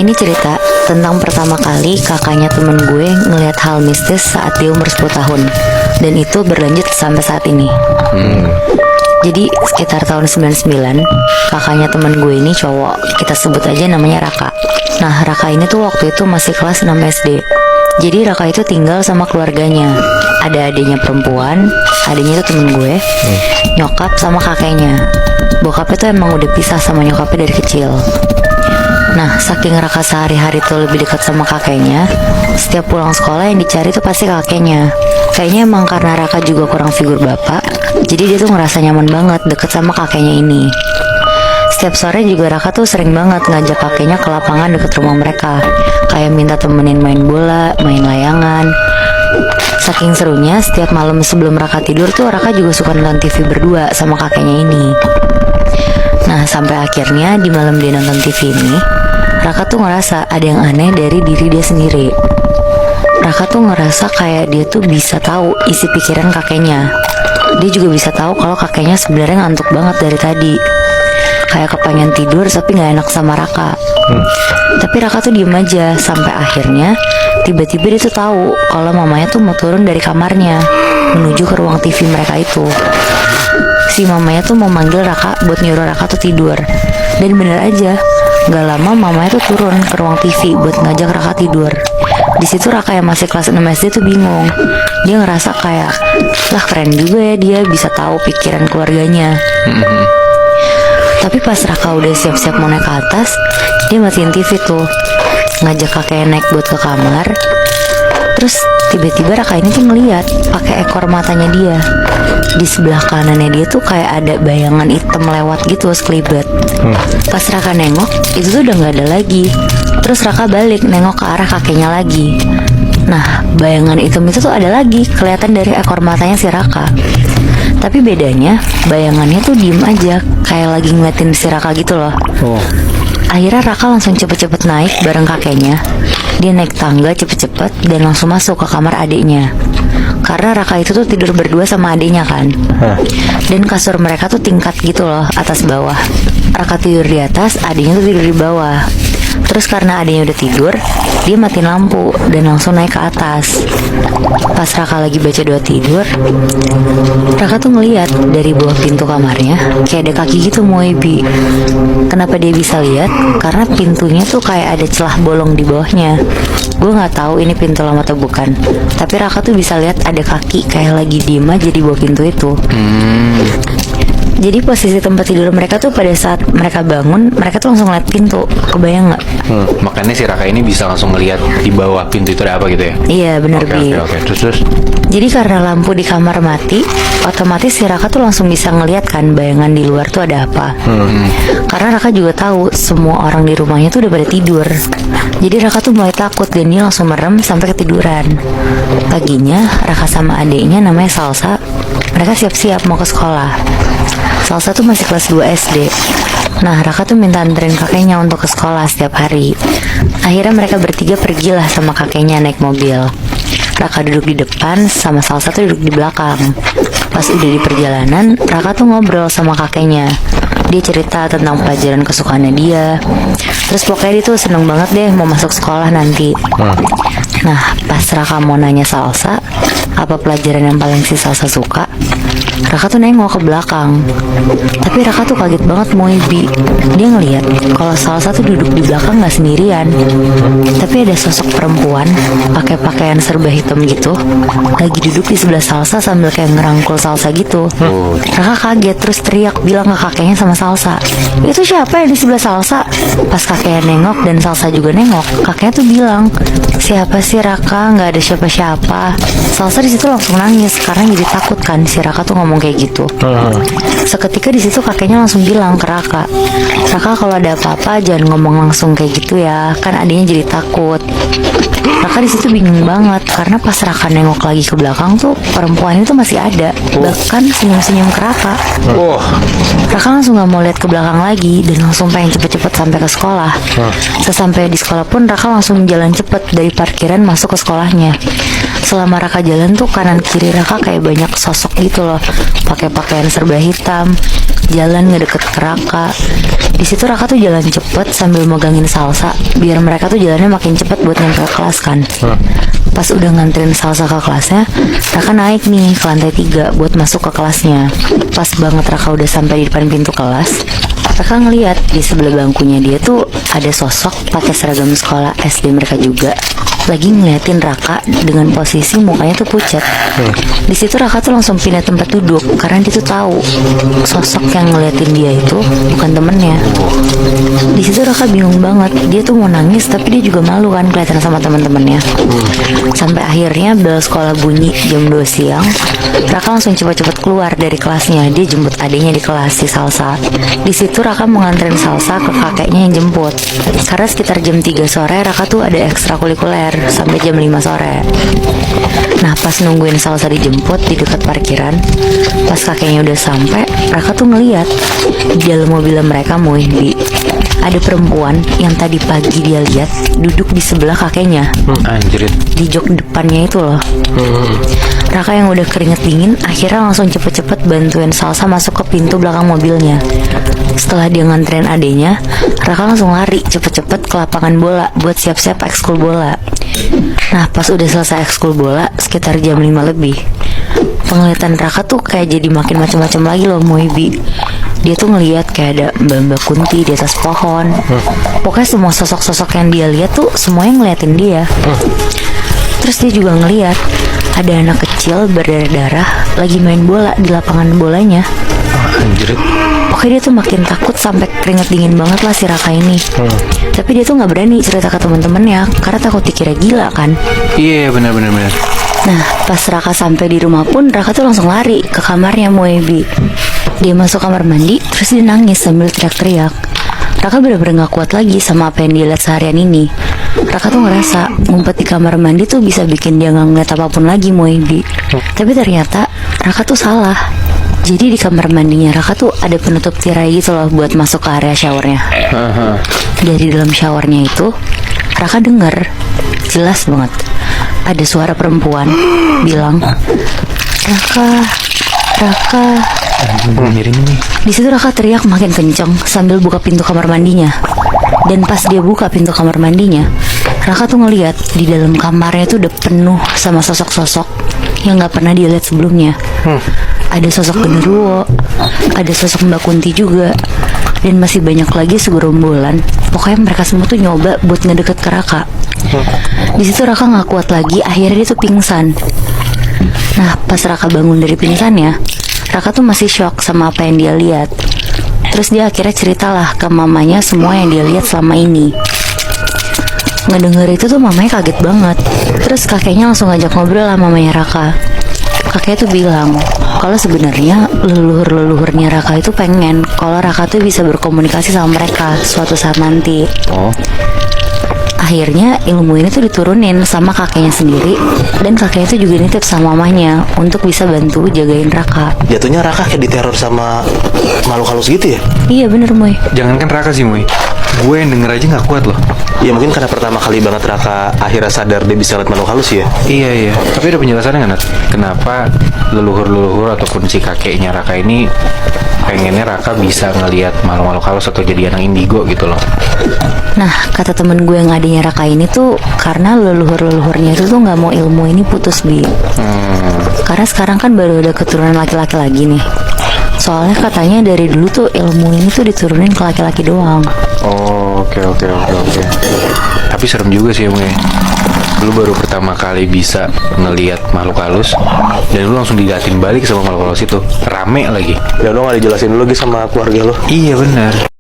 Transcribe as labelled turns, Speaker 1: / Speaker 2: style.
Speaker 1: Ini cerita tentang pertama kali kakaknya temen gue ngelihat hal mistis saat dia umur 10 tahun. Dan itu berlanjut sampai saat ini. Jadi sekitar tahun 99, kakaknya temen gue ini cowok, kita sebut aja namanya Raka. Nah, Raka ini tuh waktu itu masih kelas 6 SD. Jadi Raka itu tinggal sama keluarganya. Ada adiknya perempuan, adiknya itu temen gue, nyokap sama kakeknya. Bokapnya tuh emang udah pisah sama nyokapnya dari kecil. Nah, saking Raka sehari-hari tuh lebih dekat sama kakeknya, setiap pulang sekolah yang dicari tuh pasti kakeknya. Kayaknya emang karena Raka juga kurang figur bapak, jadi dia tuh ngerasa nyaman banget deket sama kakeknya ini. Setiap sore juga Raka tuh sering banget ngajak kakeknya ke lapangan deket rumah mereka, kayak minta temenin main bola, main layangan. Saking serunya, setiap malam sebelum Raka tidur tuh Raka juga suka nonton TV berdua sama kakeknya ini. Nah, sampai akhirnya di malam dia nonton TV ini, Raka tuh ngerasa ada yang aneh dari diri dia sendiri. Raka tuh ngerasa kayak dia tuh bisa tahu isi pikiran kakeknya. Dia juga bisa tahu kalau kakeknya sebenarnya ngantuk banget dari tadi, kayak kepengen tidur tapi gak enak sama Raka. Tapi Raka tuh diem aja sampai akhirnya tiba-tiba dia tuh tahu kalau mamanya tuh mau turun dari kamarnya menuju ke ruang TV mereka itu. Si mamanya tuh mau manggil Raka buat nyuruh Raka tuh tidur. Dan bener aja, gak lama mamanya tuh turun ke ruang TV buat ngajak Raka tidur. Di situ Raka yang masih kelas 6 SD tuh bingung. Dia ngerasa kayak, lah keren juga ya dia bisa tahu pikiran keluarganya. Tapi pas Raka udah siap-siap mau naik ke atas, dia matiin TV tuh, ngajak kakeknya naik buat ke kamar. Terus tiba-tiba Raka ini tuh ngeliat pakai ekor matanya dia. Di sebelah kanannya dia tuh kayak ada bayangan hitam lewat gitu sekelibat. Pas Raka nengok, itu tuh udah gak ada lagi. Terus Raka balik nengok ke arah kakeknya lagi. Nah, bayangan hitam itu tuh ada lagi, kelihatan dari ekor matanya si Raka. Tapi bedanya, bayangannya tuh diem aja, kayak lagi ngeliatin si Raka gitu loh. Akhirnya Raka langsung cepet-cepet naik bareng kakeknya. Dia naik tangga cepet-cepet dan langsung masuk ke kamar adiknya. Karena Raka itu tuh tidur berdua sama adiknya kan. Dan kasur mereka tuh tingkat gitu loh, atas bawah. Raka tidur di atas, adiknya tuh tidur di bawah. Terus karena adiknya udah tidur, dia matiin lampu dan langsung naik ke atas. Pas Raka lagi baca doa tidur, Raka tuh ngeliat dari bawah pintu kamarnya kayak ada kaki gitu Moebi. Kenapa dia bisa lihat? Karena pintunya tuh kayak ada celah bolong di bawahnya. Gue nggak tahu ini pintu lama atau bukan, tapi Raka tuh bisa lihat ada kaki kayak lagi diem aja di bawah pintu itu. Jadi posisi tempat tidur mereka tuh pada saat mereka bangun, mereka tuh langsung ngeliat pintu. Kebayang nggak?
Speaker 2: Makanya si Raka ini bisa langsung ngeliat di bawah pintu itu ada apa gitu ya?
Speaker 1: Iya bener Bi.
Speaker 2: Oke. Terus.
Speaker 1: Jadi karena lampu di kamar mati, otomatis si Raka tuh langsung bisa ngeliat kan bayangan di luar tuh ada apa. Karena Raka juga tahu semua orang di rumahnya tuh udah pada tidur. Jadi Raka tuh mulai takut dan dia langsung merem sampai ketiduran. Paginya Raka sama adiknya namanya Salsa, mereka siap-siap mau ke sekolah. Salsa tuh masih kelas 2 SD. Nah, Raka tuh minta anterin kakeknya untuk ke sekolah setiap hari. Akhirnya mereka bertiga pergilah sama kakeknya naik mobil. Raka duduk di depan, sama Salsa tuh duduk di belakang. Pas udah di perjalanan, Raka tuh ngobrol sama kakeknya. Dia cerita tentang pelajaran kesukaannya dia. Terus pokoknya dia tuh seneng banget deh mau masuk sekolah nanti. Nah, pas Raka mau nanya Salsa apa pelajaran yang paling si Salsa suka, Raka tuh nengok ke belakang. Tapi Raka tuh kaget banget Moebi. Dia ngeliat kalau Salsa tuh duduk di belakang gak sendirian, tapi ada sosok perempuan pakai pakaian serba hitam gitu lagi duduk di sebelah Salsa sambil kayak ngerangkul Salsa gitu. Raka kaget terus teriak bilang ke kakeknya sama Salsa, itu siapa yang di sebelah Salsa? Pas kakeknya nengok dan Salsa juga nengok, kakeknya tuh bilang, siapa sih Raka, nggak ada siapa-siapa. Salsa di situ langsung nangis karena jadi takut kan si Raka tuh ngomong kayak gitu. Seketika di situ kakeknya langsung bilang ke Raka, Raka kalau ada apa-apa jangan ngomong langsung kayak gitu ya, kan adiknya jadi takut. Raka di situ bingung banget karena pas Raka nengok lagi ke belakang tuh perempuan itu masih ada, bahkan senyum-senyum ke Raka. Raka langsung gak mau lihat ke belakang lagi dan langsung pengen cepet-cepet sampai ke sekolah. Sesampai di sekolah pun Raka langsung jalan cepet dari parkiran masuk ke sekolahnya. Selama Raka jalan tuh kanan kiri Raka kayak banyak sosok gitu loh, pakai pakaian serba hitam, jalan ngedeket ke Raka. Di situ Raka tuh jalan cepet sambil megangin Salsa biar mereka tuh jalannya makin cepet buat nyampe ke kelas kan. Pas udah nganterin Salsa ke kelasnya, Raka naik nih ke lantai 3 buat masuk ke kelasnya. Pas banget Raka udah sampai di depan pintu kelas, Raka ngeliat di sebelah bangkunya dia tuh ada sosok pakai seragam sekolah SD mereka juga, lagi ngeliatin Raka dengan posisi mukanya tuh pucat. Di situ Raka tuh langsung pindah tempat duduk karena dia tuh tahu sosok yang ngeliatin dia itu bukan temennya. Di situ Raka bingung banget, dia tuh mau nangis tapi dia juga malu kan kelihatan sama teman-temannya. Sampai akhirnya bel sekolah bunyi jam 2 siang. Raka langsung cepat-cepat keluar dari kelasnya. Dia jemput adiknya di kelas, si Salsa. Di situ Raka mau nganterin Salsa ke kakeknya yang jemput. Karena sekitar jam 3 sore Raka tuh ada ekstrakurikuler sampai jam 5 sore. Nah pas nungguin Salsa dijemput di dekat parkiran, pas kakeknya udah sampai, Raka tuh ngeliat di dalam mobil mereka Muhindi ada perempuan yang tadi pagi dia lihat duduk di sebelah kakeknya.
Speaker 2: Anjrit.
Speaker 1: Di jok depannya itu loh. Raka yang udah keringet dingin akhirnya langsung cepet-cepet bantuin Salsa masuk ke pintu belakang mobilnya. Setelah dia nganterin adenya, Raka langsung lari cepet-cepet ke lapangan bola buat siap-siap ekskul bola. Nah pas udah selesai ekskul bola sekitar jam 5 lebih, penglihatan Raka tuh kayak jadi makin macam-macam lagi loh Moibi. Dia tuh ngeliat kayak ada mbak-mbak Kunti di atas pohon. Pokoknya semua sosok-sosok yang dia lihat tuh semuanya ngeliatin dia. Terus dia juga ngeliat ada anak kecil berdarah-darah lagi main bola di lapangan bolanya.
Speaker 2: Anjrit.
Speaker 1: Pokoknya dia tuh makin takut sampai keringet dingin banget lah si Raka ini. Tapi dia tuh nggak berani cerita ke teman-temannya karena takut dikira gila kan.
Speaker 2: Iya benar.
Speaker 1: Nah pas Raka sampai di rumah pun Raka tuh langsung lari ke kamarnya Moebi. Dia masuk kamar mandi terus dia nangis sambil teriak-teriak. Raka bener-bener gak kuat lagi sama apa yang dia lihat seharian ini. Raka tuh ngerasa ngumpet di kamar mandi tuh bisa bikin dia gak ngeliat apapun lagi Moebi. Tapi ternyata Raka tuh salah. Jadi di kamar mandinya Raka tuh ada penutup tirai gitu loh buat masuk ke area showernya. Dari dalam showernya itu Raka denger jelas banget ada suara perempuan bilang, Raka.
Speaker 2: Miring nih.
Speaker 1: Di situ Raka teriak makin kenceng sambil buka pintu kamar mandinya. Dan pas dia buka pintu kamar mandinya, Raka tuh ngeliat di dalam kamarnya tuh udah penuh sama sosok-sosok yang nggak pernah dia lihat sebelumnya. Ada sosok genderuwo, ada sosok Mbak Kunti juga, dan masih banyak lagi segerombolan. Pokoknya mereka semua tuh nyoba buat ngedeket ke Raka. Di situ Raka nggak kuat lagi, akhirnya dia tuh pingsan. Nah pas Raka bangun dari pingsannya, Raka tuh masih shock sama apa yang dia lihat. Terus dia akhirnya ceritalah ke mamanya semua yang dia lihat selama ini. Ngedenger itu tuh mamanya kaget banget. Terus kakeknya langsung ngajak ngobrol sama mamanya Raka. Kakeknya tuh bilang kalau sebenarnya leluhur-leluhurnya Raka itu pengen kalau Raka tuh bisa berkomunikasi sama mereka suatu saat nanti. Akhirnya ilmu ini tuh diturunin sama kakeknya sendiri, dan kakeknya tuh juga nitip sama mamanya untuk bisa bantu jagain Raka.
Speaker 3: Jatuhnya Raka kayak diteror sama makhluk halus gitu ya?
Speaker 1: Iya bener Moy.
Speaker 2: Jangankan Raka sih Moy, gue yang denger aja gak kuat loh.
Speaker 3: Ya mungkin karena pertama kali banget Raka akhirnya sadar dia bisa lihat makhluk halus ya.
Speaker 2: Iya. Tapi ada penjelasannya nggak Nat? Kenapa leluhur-leluhur ataupun si kakeknya Raka ini pengennya Raka bisa ngelihat makhluk-makhluk halus atau jadi anak indigo gitu loh?
Speaker 1: Nah kata temen gue yang adanya Raka ini tuh karena leluhur-leluhurnya itu tuh nggak mau ilmu ini putus Bi. Karena sekarang kan baru ada keturunan laki-laki lagi nih. Soalnya katanya dari dulu tuh ilmu ini tuh diturunin ke laki-laki doang.
Speaker 2: Oke. Tapi serem juga sih Moy. Lu baru pertama kali bisa ngelihat makhluk halus dan lu langsung digatin balik sama makhluk halus itu. Rame lagi.
Speaker 3: Ya lo gak dijelasin dulu lagi sama keluarga lo.
Speaker 2: Iya benar.